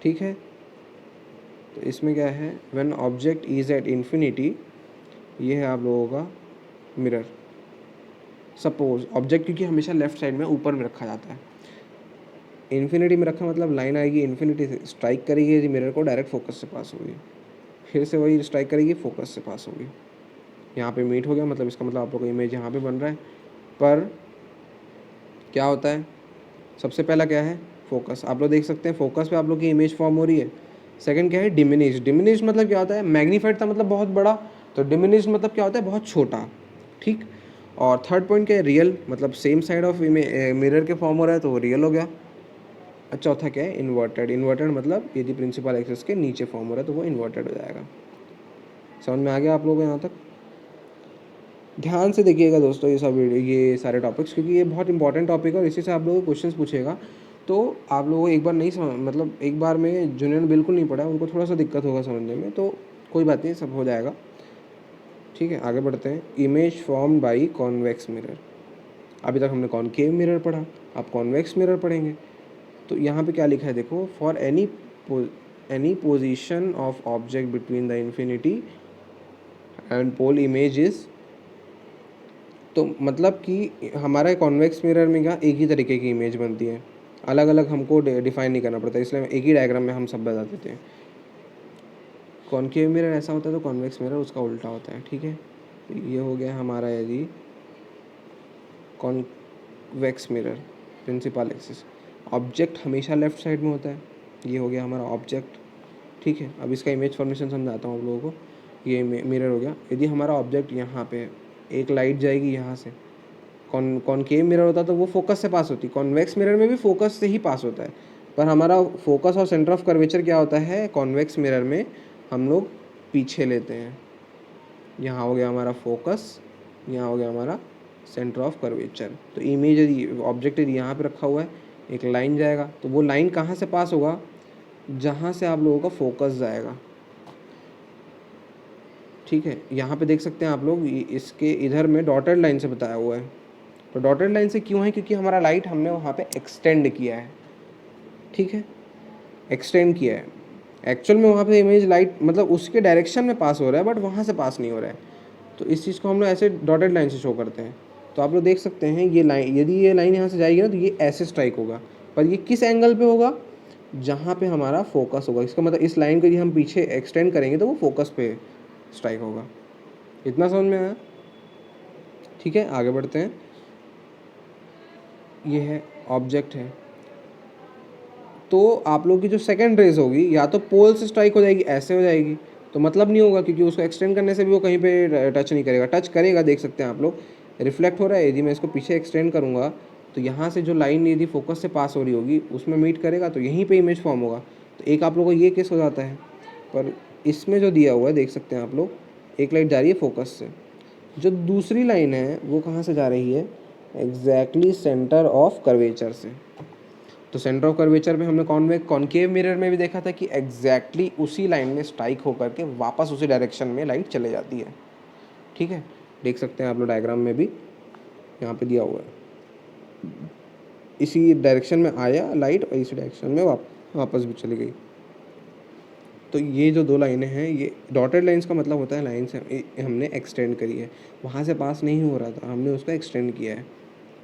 ठीक है। तो इसमें क्या है, when object is at infinity, ये है आप लोगों का मिरर। सपोज ऑब्जेक्ट क्योंकि हमेशा लेफ्ट साइड में ऊपर में रखा जाता है, इन्फिनिटी में रखा मतलब लाइन आएगी इन्फिनिटी से, स्ट्राइक करेगी यदि मिरर को, डायरेक्ट फोकस से पास होगी, फिर से वही स्ट्राइक करेगी, फोकस से पास होगी। यहाँ पे मीट हो गया, मतलब इसका मतलब आप लोग का इमेज यहाँ पे बन रहा है। पर क्या होता है, सबसे पहला क्या है, फोकस। आप लोग देख सकते हैं फोकस पे आप लोग की इमेज फॉर्म हो रही है। सेकंड क्या है, डिमिनिश। डिमिनिश मतलब क्या होता है, मैग्नीफाइड था मतलब बहुत बड़ा, तो डिमिनिश मतलब क्या होता है, बहुत छोटा, ठीक। और थर्ड पॉइंट क्या है, रियल, मतलब सेम साइड ऑफ मिरर के फॉर्म हो रहा है तो वो रियल हो गया। चौथा क्या है, इन्वर्टेड। इन्वर्टेड मतलब यदि प्रिंसिपल एक्सिस के नीचे फॉर्म हो रहा है तो वो इन्वर्टेड हो जाएगा। समझ में आ गया आप लोगों को यहाँ तक? ध्यान से देखिएगा दोस्तों ये सारे टॉपिक्स, क्योंकि ये बहुत इंपॉर्टेंट टॉपिक है और इसी से आप लोगों को क्वेश्चंस पूछेगा। तो आप लोगों को एक बार नहीं समझ, मतलब एक बार में जिन्होंने बिल्कुल नहीं पढ़ा उनको थोड़ा सा दिक्कत होगा समझने में, तो कोई बात नहीं, सब हो जाएगा, ठीक है। आगे बढ़ते हैं, image form by convex mirror. अभी तक हमने कॉनकेव मिरर पढ़ा, अब कॉन्वेक्स मिरर पढ़ेंगे। तो यहाँ पे क्या लिखा है देखो, for any position of object between the infinity and pole image is, तो मतलब कि हमारा कॉन्वेक्स मिरर में क्या एक ही तरीके की इमेज बनती है, अलग अलग हमको डिफाइन नहीं करना पड़ता, इसलिए एक ही डायग्राम में हम सब बता देते हैं। कॉनकेव मिरर ऐसा होता है तो कॉन्वेक्स मिरर उसका उल्टा होता है, ठीक है। तो ये हो गया हमारा यदि convex mirror, principal axis, object हमेशा लेफ्ट साइड में होता है, ये हो गया हमारा ऑब्जेक्ट, ठीक है। अब इसका इमेज फॉर्मेशन समझाता हूँ आप लोगों को। ये मिरर हो गया, यदि हमारा ऑब्जेक्ट यहाँ पे है, एक लाइट जाएगी यहाँ से, कॉनकेव मिरर होता तो वो फोकस से पास होती, कॉन्वेक्स मिरर में भी फोकस से ही पास होता है, पर हमारा फोकस और सेंटर ऑफ कर्वेचर क्या होता है, कॉन्वेक्स मिरर में हम लोग पीछे लेते हैं। यहाँ हो गया हमारा फोकस, यहाँ हो गया हमारा सेंटर ऑफ कर्वेचर। तो इमेज यदि ऑब्जेक्ट यदि यहाँ पे रखा हुआ है, एक लाइन जाएगा तो वो लाइन कहाँ से पास होगा, जहाँ से आप लोगों का फोकस जाएगा, ठीक है। यहाँ पे देख सकते हैं आप लोग, इसके इधर में डॉटेड लाइन से बताया हुआ है। तो डॉटेड लाइन से क्यों है, क्योंकि हमारा लाइट हमने वहाँ पे एक्सटेंड किया है, ठीक है, एक्सटेंड किया है। एक्चुअल में वहाँ पे इमेज लाइट मतलब उसके डायरेक्शन में पास हो रहा है, बट वहाँ से पास नहीं हो रहा है, तो इस चीज़ को हम लोग ऐसे डॉटेड लाइन से शो करते हैं। तो आप लोग देख सकते हैं ये लाइन, यदि ये लाइन यहाँ से जाएगी ना तो ये ऐसे स्ट्राइक होगा, पर ये किस एंगल पे होगा, जहाँ पे हमारा फोकस होगा। इसका मतलब इस लाइन को यदि हम पीछे एक्सटेंड करेंगे तो वो फोकस पे स्ट्राइक होगा। इतना समझ में आया, ठीक है। आगे बढ़ते हैं, ये है ऑब्जेक्ट है, तो आप लोग की जो सेकंड रेज होगी या तो पोल से स्ट्राइक हो जाएगी, ऐसे हो जाएगी, तो मतलब नहीं होगा, क्योंकि उसको एक्सटेंड करने से भी वो कहीं पे टच नहीं करेगा। टच करेगा, देख सकते हैं आप लोग, रिफ्लेक्ट हो रहा है। यदि मैं इसको पीछे एक्सटेंड करूँगा तो यहाँ से जो लाइन यदि फोकस से पास हो रही होगी उसमें मीट करेगा, तो यहीं पे इमेज फॉर्म होगा। तो एक आप लोगों को ये केस हो जाता है, पर इसमें जो दिया हुआ है देख सकते हैं आप लोग, एक लाइट जा रही है फोकस से, जो दूसरी लाइन है वो कहाँ से जा रही है, एग्जैक्टली सेंटर ऑफ कर्वेचर से। तो सेंटर ऑफ कर्वेचर में हमने कॉनकेव मिरर में भी देखा था कि एग्जैक्टली उसी लाइन में स्ट्राइक होकर के वापस उसी डायरेक्शन में लाइट चले जाती है, ठीक है। देख सकते हैं आप लोग डायग्राम में भी, यहाँ पे दिया हुआ है, इसी डायरेक्शन में आया लाइट और इसी डायरेक्शन में वापस भी चली गई, तो ये जो 2 लाइनें हैं, ये डॉटेड लाइन्स का मतलब होता है लाइन्स हमने एक्सटेंड करी है, वहाँ से पास नहीं हो रहा था, हमने उसको एक्सटेंड किया है,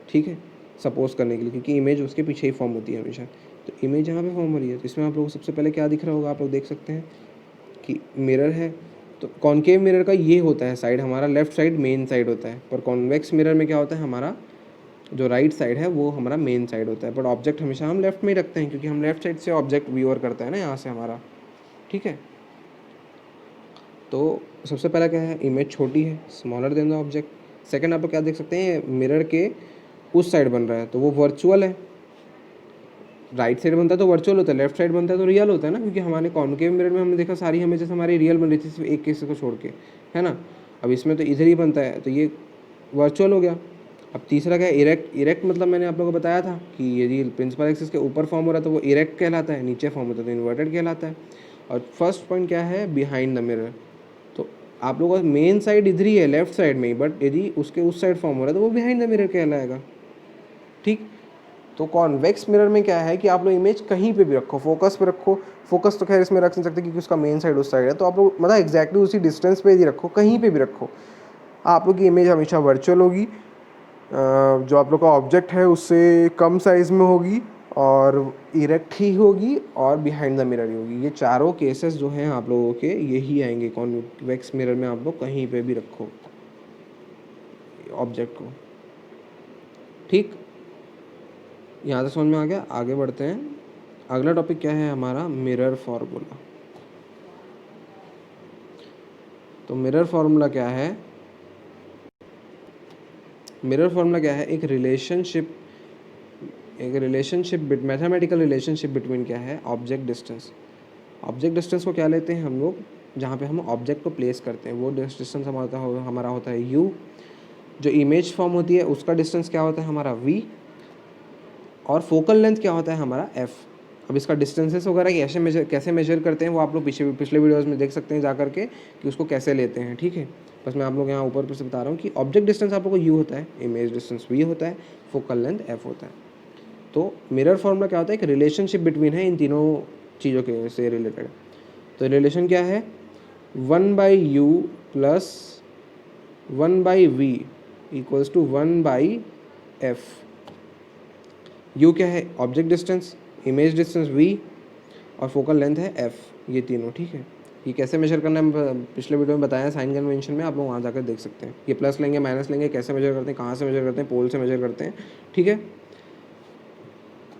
ठीक है, सपोज करने के लिए, क्योंकि इमेज उसके पीछे ही फॉर्म होती है हमेशा। तो इमेज यहाँ पे फॉर्म हो रही है, तो इसमें आप लोगों को सबसे पहले क्या दिख रहा होगा, आप लोग देख सकते हैं कि मिरर है। तो कॉनकेव मिरर का ये होता है साइड, हमारा लेफ्ट साइड मेन साइड होता है, पर कॉन्वेक्स मिरर में क्या होता है, हमारा जो राइट साइड है वो हमारा मेन साइड होता है। बट ऑब्जेक्ट हमेशा हम लेफ्ट में ही रखते हैं, क्योंकि हम लेफ्ट साइड से ऑब्जेक्ट व्यूअर करते हैं ना, यहाँ से हमारा, ठीक है। तो सबसे पहला क्या है, इमेज छोटी है, smaller than the object. Second आप लोग क्या देख सकते हैं, मिरर के उस साइड बन रहा है, तो वो वर्चुअल है। राइट साइड बनता है तो वर्चुअल होता है, लेफ्ट साइड बनता है तो रियल होता है ना, क्योंकि हमारे कॉनकेव मिरर में हमने देखा सारी इमेजेस हमारी रियल बन रही थी, सिर्फ एक केस को छोड़ के, है ना। अब इसमें तो इधर ही बनता है, तो ये वर्चुअल हो गया। अब तीसरा क्या है, इरेक्ट। इरेक्ट मतलब मैंने आप लोगों को बताया था कि यदि प्रिंसिपल एक्सिस के ऊपर फॉर्म हो रहा है तो वो इरेक्ट कहलाता है, नीचे फॉर्म होता है तो इन्वर्टेड कहलाता है। और फर्स्ट पॉइंट क्या है, बिहाइंड द मिरर। तो आप लोगों का मेन साइड इधर ही है, लेफ्ट साइड में ही, बट यदि उसके उस साइड फॉर्म हो रहा है तो वो बिहाइंड द मिरर कहलाएगा, ठीक। तो कॉन्वेक्स मिरर में क्या है कि आप लोग इमेज कहीं पे भी रखो, फोकस पे रखो, फोकस तो खैर इसमें रख नहीं सकते क्योंकि उसका मेन साइड उस साइड है, तो आप लोग मतलब एग्जैक्टली उसी डिस्टेंस पे ही रखो, कहीं पे भी रखो, आप लोग की इमेज हमेशा वर्चुअल होगी। जो आप लोग का ऑब्जेक्ट है उससे कम साइज़ में होगी और इरेक्ट ही होगी और बिहाइंड द मिरर ही होगी। ये चारों केसेस जो हैं आप लोगों के यही आएंगे कॉन्वेक्स मिरर में। आप लोग कहीं पे भी रखो ऑब्जेक्ट को, ठीक। यहाँ तक समझ में आ गया, आगे बढ़ते हैं। अगला टॉपिक क्या है हमारा, मिरर फार्मूला। तो मिरर फार्मूला क्या है, मिरर फार्मूला क्या है, एक रिलेशनशिप मैथमेटिकल रिलेशनशिप बिटवीन क्या है, ऑब्जेक्ट डिस्टेंस। ऑब्जेक्ट डिस्टेंस को क्या लेते हैं हम लोग, जहाँ पे हम ऑब्जेक्ट को प्लेस करते हैं वो डिस्टेंस हमारा होता है u। जो इमेज फॉर्म होती है उसका डिस्टेंस क्या होता है हमारा v, और फोकल लेंथ क्या होता है हमारा f। अब इसका डिस्टेंसेस वगैरह कैसे मेजर करते हैं वो आप लोग पिछले वीडियोस में देख सकते हैं जा करके कि उसको कैसे लेते हैं, ठीक है। बस मैं आप लोग यहाँ ऊपर से बता रहा हूँ कि ऑब्जेक्ट डिस्टेंस आप लोग को u होता है, इमेज डिस्टेंस v होता है, फोकल लेंथ f होता है। तो मिरर फॉर्मूला क्या होता है, एक रिलेशनशिप बिटवीन है इन तीनों चीज़ों के से रिलेटेड। तो रिलेशन क्या है, 1/u plus 1/v equals to 1/f। u क्या है, object distance, image distance v, और फोकल लेंथ है f, ये तीनों, ठीक है। ये कैसे मेजर करना है पिछले वीडियो में बताया साइन कन्वेंशन में, आप लोग वहाँ जाकर देख सकते हैं। ये प्लस लेंगे माइनस लेंगे, कैसे मेजर करते हैं, कहाँ से मेजर करते हैं, पोल से मेजर करते हैं, ठीक है।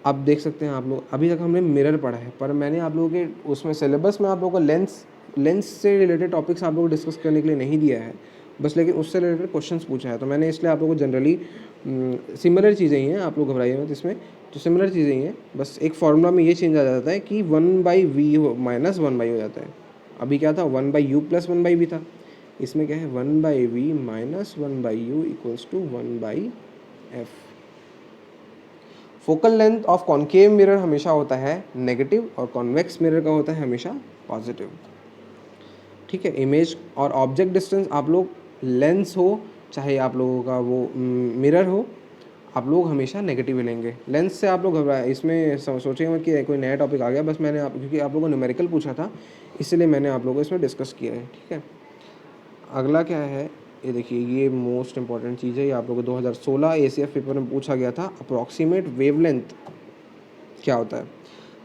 अब देख सकते हैं आप लोग, अभी तक हमने मिरर पढ़ा है, पर मैंने आप लोगों के उसमें सिलेबस में आप लोगों को लेंस से रिलेटेड टॉपिक्स आप लोगों को डिस्कस करने के लिए नहीं दिया है बस, लेकिन उससे रिलेटेड क्वेश्चंस पूछा है। तो मैंने इसलिए आप लोगों को जनरली सिमिलर चीज़ें ही हैं, आप लोग घबराइए मत इसमें, तो सिमिलर चीज़ें ही हैं, बस एक फार्मूला में ये चेंज आ जाता है कि 1/v माइनस 1/u हो जाता है। अभी क्या था, 1/u प्लस 1/v था, इसमें क्या है 1/v minus 1/u equals to 1/f। Focal length of concave mirror हमेशा होता है नेगेटिव और कॉन्वेक्स मिरर का होता है हमेशा पॉजिटिव, ठीक है। इमेज और ऑब्जेक्ट डिस्टेंस आप लोग लेंस हो चाहे आप लोगों का वो मिरर हो, आप लोग हमेशा नेगेटिव ही लेंगे। लेंस से आप लोग घबराए, इसमें सोचेंगे मत कि कोई नया टॉपिक आ गया, बस मैंने क्योंकि आप लोगों को न्यूमेरिकल पूछा था इसलिए मैंने आप लोगों को इसमें डिस्कस किया है, ठीक है। अगला क्या है, ये देखिए, ये मोस्ट इंपॉर्टेंट चीज़ है, ये आप लोगों को 2016 ACF पेपर में पूछा गया था। अप्रॉक्सीमेट वेवलेंथ क्या होता है,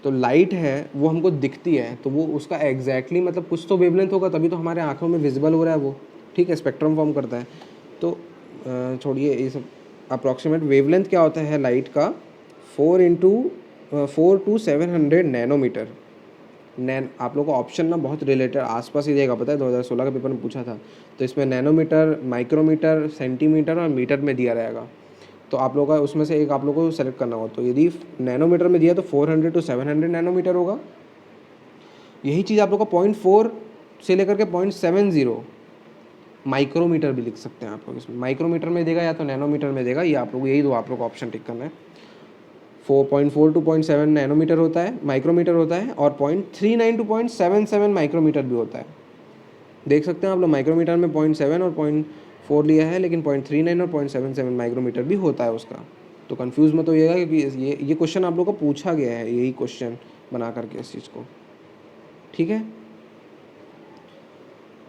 तो लाइट है वो हमको दिखती है, तो वो उसका एग्जैक्टली मतलब कुछ तो वेवलेंथ होगा तभी तो हमारे आँखों में विजिबल हो रहा है वो, ठीक है, स्पेक्ट्रम फॉर्म करता है। तो छोड़िए ये सब, अप्रॉक्सीमेट वेवलेंथ क्या होता है लाइट का, 4 to 700 नैनोमीटर। आप लोगों को ऑप्शन ना बहुत रिलेटेड आसपास ही देगा, पता है 2016 के पेपर में पूछा था। तो इसमें नैनोमीटर, माइक्रोमीटर, सेंटीमीटर और मीटर में दिया रहेगा, तो आप लोगों का उसमें से एक आप लोगों को सेलेक्ट करना होगा। तो यदि नैनोमीटर में दिया तो 400 to 700 नैनोमीटर होगा। यही चीज़ आप लोग का 0.4 से लेकर के 0.70 माइक्रोमीटर भी लिख सकते हैं आप लोग, इसमें माइक्रोमीटर में देगा या तो नैनोमीटर में देगा, ये आप लोग यही दो आप लोग को ऑप्शन टिक करना है। 4.4 to 0.7 नैनोमीटर होता है, माइक्रोमीटर होता है, और 0.39 to 0.77 माइक्रोमीटर भी होता है। देख सकते हैं आप लोग, माइक्रोमीटर में 0.7 और 0.4 लिया है, लेकिन 0.39 और 0.77 माइक्रोमीटर भी होता है उसका। तो कंफ्यूज मत होइएगा क्योंकि ये क्वेश्चन आप लोग को पूछा गया है, यही क्वेश्चन बना करके इस चीज़ को, ठीक है।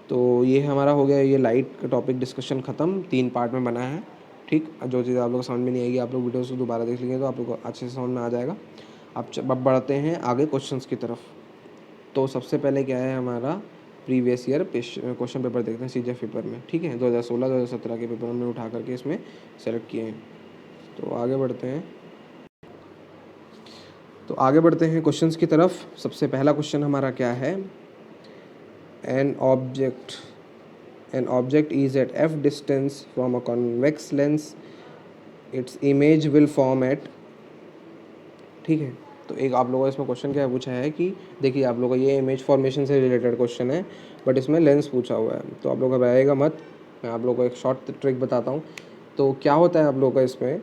तो ये हमारा हो गया, ये लाइट का टॉपिक डिस्कशन ख़त्म, 3 पार्ट में बना है। ठीक, जो चीज़ आप लोग को समझ में नहीं आएगी आप लोग वीडियोस को दोबारा देख लेंगे तो आप लोग को अच्छे से समझ में आ जाएगा। अब बढ़ते हैं आगे क्वेश्चंस की तरफ। तो सबसे पहले क्या है हमारा प्रीवियस ईयर क्वेश्चन पेपर देखते हैं सीजीएफ पेपर में। ठीक है, 2016 2017 के पेपर हमने उठा करके इसमें सेलेक्ट किए हैं। तो आगे बढ़ते हैं क्वेश्चंस की तरफ। सबसे पहला क्वेश्चन हमारा क्या है, an object is at f distance from a convex lens, its image will form at. ठीक है, तो एक आप लोगों को इसमें क्वेश्चन क्या पूछा है कि देखिए आप लोगों को ये इमेज फॉर्मेशन से रिलेटेड क्वेश्चन है, बट इसमें लेंस पूछा हुआ है, तो आप लोगों का घबराइएगा मत। मैं आप लोगों को एक शॉर्ट ट्रिक बताता हूँ। तो क्या होता है आप लोगों का इसमें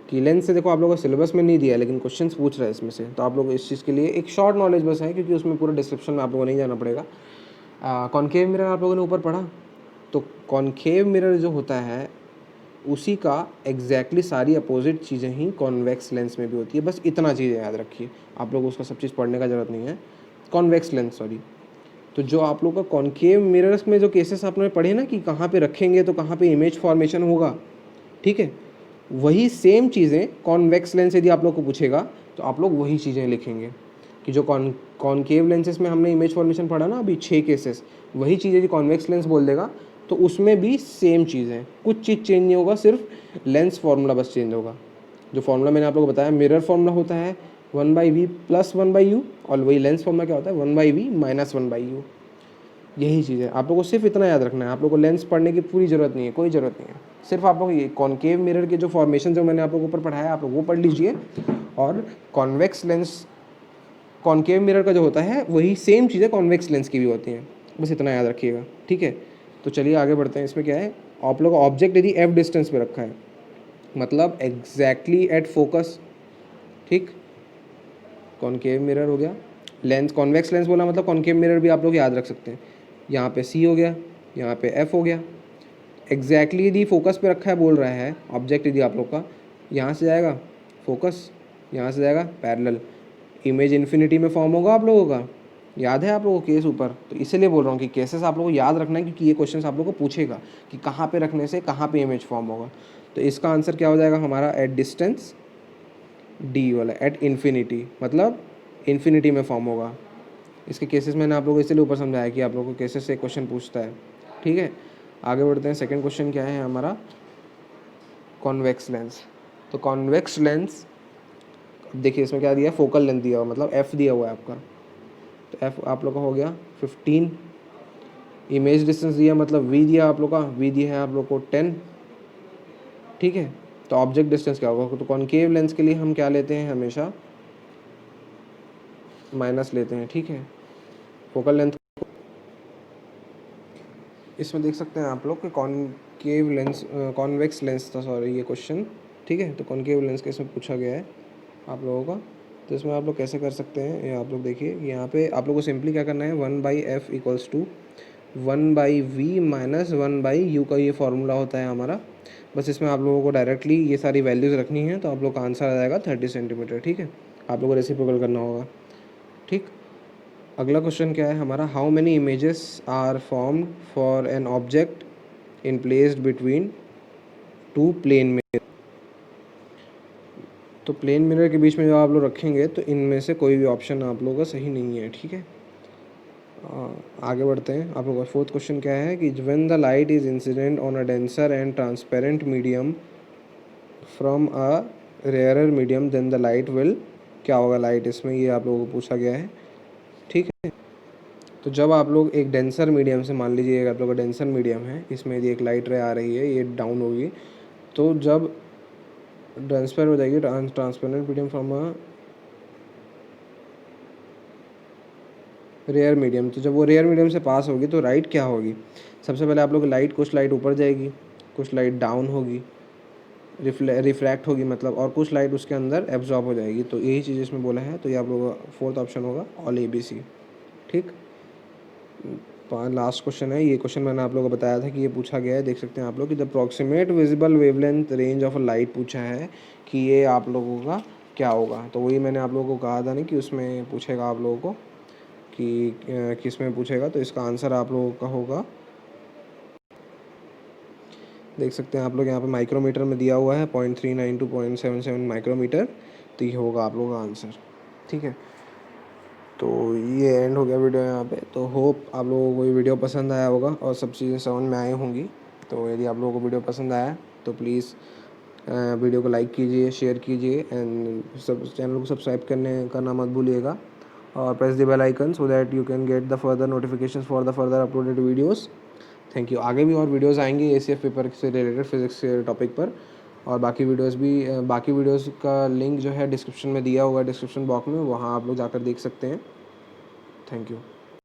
कि लेंस से देखो आप लोगों को सिलेबस में नहीं दिया है, लेकिन क्वेश्चन पूछ रहा है इसमें से, तो आप लोग इस चीज़ के लिए एक शॉर्ट नॉलेज बस है, क्योंकि उसमें पूरा डिस्क्रिप्शन में आप लोगों को नहीं जाना पड़ेगा। कॉनकेव मिरर आप लोगों ने ऊपर पढ़ा, तो कॉनकेव मिरर जो होता है उसी का एग्जैक्टली सारी अपोजिट चीज़ें ही कॉन्वेक्स लेंस में भी होती है। बस इतना चीज़ें याद रखिए, आप लोग उसका सब चीज़ पढ़ने का ज़रूरत नहीं है। कॉन्वेक्स लेंस सॉरी, तो जो आप लोग का कॉनकेव मिरर्स में जो केसेस आपने पढ़े ना कि कहाँ पे रखेंगे तो कहाँ पे इमेज फॉर्मेशन होगा, ठीक है, वही सेम चीज़ें कॉन्वेक्स लेंस यदि आप लोग को पूछेगा तो आप लोग वही चीज़ें लिखेंगे कि जो कॉनकेव लेंसेज में हमने इमेज फॉर्मेशन पढ़ा ना अभी 6 केसेस, वही चीज़ यदि कॉन्वेक्स लेंस बोल देगा तो उसमें भी सेम चीज़ है, कुछ चीज़ चेंज नहीं होगा, सिर्फ लेंस फार्मूला बस चेंज होगा। जो फार्मूला मैंने आप लोगों को बताया, मिरर फार्मूला होता है 1/v + 1/u, और वही लेंस फार्मूला क्या होता है 1/v - 1/u। यही चीज़ है, आप लोगों को सिर्फ इतना याद रखना है। आप लोगों को लेंस पढ़ने की पूरी ज़रूरत नहीं है, कोई ज़रूरत नहीं है। सिर्फ आप लोग ये कॉनकेव मिरर के जो फॉर्मेशन जो मैंने आप लोगों को ऊपर पढ़ाया आप लोग वो पढ़ लीजिए, और कॉन्वेक्स लेंस कॉनकेव मिरर का जो होता है वही सेम चीज़ें कॉन्वेक्स लेंस की भी होती हैं, बस इतना याद रखिएगा। ठीक है, तो चलिए आगे बढ़ते हैं। इसमें क्या है, आप लोग ऑब्जेक्ट यदि एफ डिस्टेंस पे रखा है, मतलब एग्जैक्टली एट फोकस। ठीक, कॉनकेव मिरर हो गया, लेंस कॉन्वेक्स लेंस बोला मतलब कॉनकेव मिरर भी आप लोग याद रख सकते हैं। यहाँ पे सी हो गया, यहाँ पे एफ हो गया। एग्जैक्टली यदि फोकस पे रखा है बोल रहा है ऑब्जेक्ट, यदि आप लोग का यहाँ से जाएगा फोकस, यहाँ से जाएगा पैरेलल, इमेज इन्फिनिटी में फॉर्म होगा आप लोगों का। याद है आप लोगों को केस ऊपर, तो इसीलिए बोल रहा हूँ कि केसेस आप लोगों को याद रखना है, क्योंकि ये क्वेश्चन आप लोगों को पूछेगा कि कहाँ पे रखने से कहाँ पे इमेज फॉर्म होगा। तो इसका आंसर क्या हो जाएगा हमारा, एट डिस्टेंस, डी वाला, एट इन्फिनिटी, मतलब इन्फिनिटी में फॉर्म होगा। इसके केसेस मैंने आप लोगों को इसलिए ऊपर समझाया कि आप लोगों को केसेस से क्वेश्चन पूछता है। ठीक है, आगे बढ़ते हैं। सेकंड क्वेश्चन क्या है हमारा, कॉन्वेक्स लेंस। तो कॉन्वेक्स लेंस, देखिए इसमें क्या दिया है, फोकल लेंथ दिया हुआ, मतलब एफ दिया हुआ है आपका, तो एफ आप लोग का हो गया 15। इमेज डिस्टेंस दिया मतलब वी दिया आप लोग का, वी दिया है आप लोग को 10। ठीक है, तो ऑब्जेक्ट डिस्टेंस क्या होगा, तो कॉनकेव लेंस के लिए हम क्या लेते हैं, हमेशा माइनस लेते हैं। ठीक है, फोकल लेंथ इसमें देख सकते हैं आप लोग कि कॉनकेव लेंस, कॉन्वेक्स लेंस था सॉरी ये क्वेश्चन। ठीक है, तो कॉनकेव लेंस का इसमें पूछा गया है आप लोगों का। तो इसमें आप लोग कैसे कर सकते हैं, ये आप लोग देखिए, यहाँ पे आप लोग को सिंपली क्या करना है, 1/f = 1/v - 1/u का ये फार्मूला होता है हमारा। बस इसमें आप लोगों को डायरेक्टली ये सारी वैल्यूज़ रखनी है, तो आप लोग का आंसर आ जाएगा 30 सेंटीमीटर। ठीक है, आप लोगों को रेसिप्रोकल करना होगा। ठीक, अगला क्वेश्चन क्या है हमारा, how many images are formed for an object in placed between 2 plane mirror. तो प्लेन मिरर के बीच में जो आप लोग रखेंगे तो इनमें से कोई भी ऑप्शन आप लोगों का सही नहीं है। ठीक है, आगे बढ़ते हैं। आप लोगों का फोर्थ क्वेश्चन क्या है कि when the light is incident on a denser and transparent medium from a rarer medium then the light will, क्या होगा लाइट इसमें, ये आप लोगों को पूछा गया है। ठीक है, तो जब आप लोग एक डेंसर मीडियम से, मान लीजिए आप लोग का डेंसर मीडियम है, इसमें यदि एक लाइट रे आ रही है, ये डाउन होगी, तो जब ट्रांसफर हो जाएगी transparent medium from a rare medium, तो जब वो रेयर मीडियम से पास होगी तो लाइट क्या होगी, सबसे पहले आप लोग लाइट, कुछ लाइट ऊपर जाएगी, कुछ लाइट डाउन होगी, रिफ्रैक्ट होगी मतलब, और कुछ लाइट उसके अंदर एब्जॉर्ब हो जाएगी। तो यही चीज़ इसमें बोला है, तो ये आप लोगों का फोर्थ ऑप्शन होगा, ऑल ABC। ठीक, लास्ट क्वेश्चन है, ये क्वेश्चन मैंने आप लोगों को बताया था कि ये पूछा गया है, देख सकते हैं आप लोग कि the approximate visible wavelength range of a light पूछा है कि ये आप लोगों का क्या होगा। तो वही मैंने आप लोगों को कहा था नहीं कि उसमें पूछेगा आप लोगों को कि किस में पूछेगा, तो इसका आंसर आप लोगों का होगा देख सकते हैं आप लोग यहाँ पे माइक्रोमीटर में दिया हुआ है 0.39 टू 0.77 माइक्रोमीटर, तो ये होगा आप लोगों का आंसर। ठीक है, तो ये एंड हो गया वीडियो यहाँ पे। तो होप आप लोगों को ये वीडियो पसंद आया होगा और सब चीज़ें समझ में आई होंगी। तो यदि आप लोगों को वीडियो पसंद आया तो प्लीज़ वीडियो को लाइक कीजिए, शेयर कीजिए एंड सब चैनल को सब्सक्राइब करना मत भूलिएगा और press the bell icon so that you can get the further notification for the further uploaded videos. Thank you. आगे भी और वीडियोस आएंगी एसीएफ पेपर से रिलेटेड फिजिक्स के टॉपिक पर, और बाकी वीडियोस का लिंक जो है डिस्क्रिप्शन में दिया हुआ है, डिस्क्रिप्शन बॉक्स में, वहाँ आप लोग जाकर देख सकते हैं। Thank you.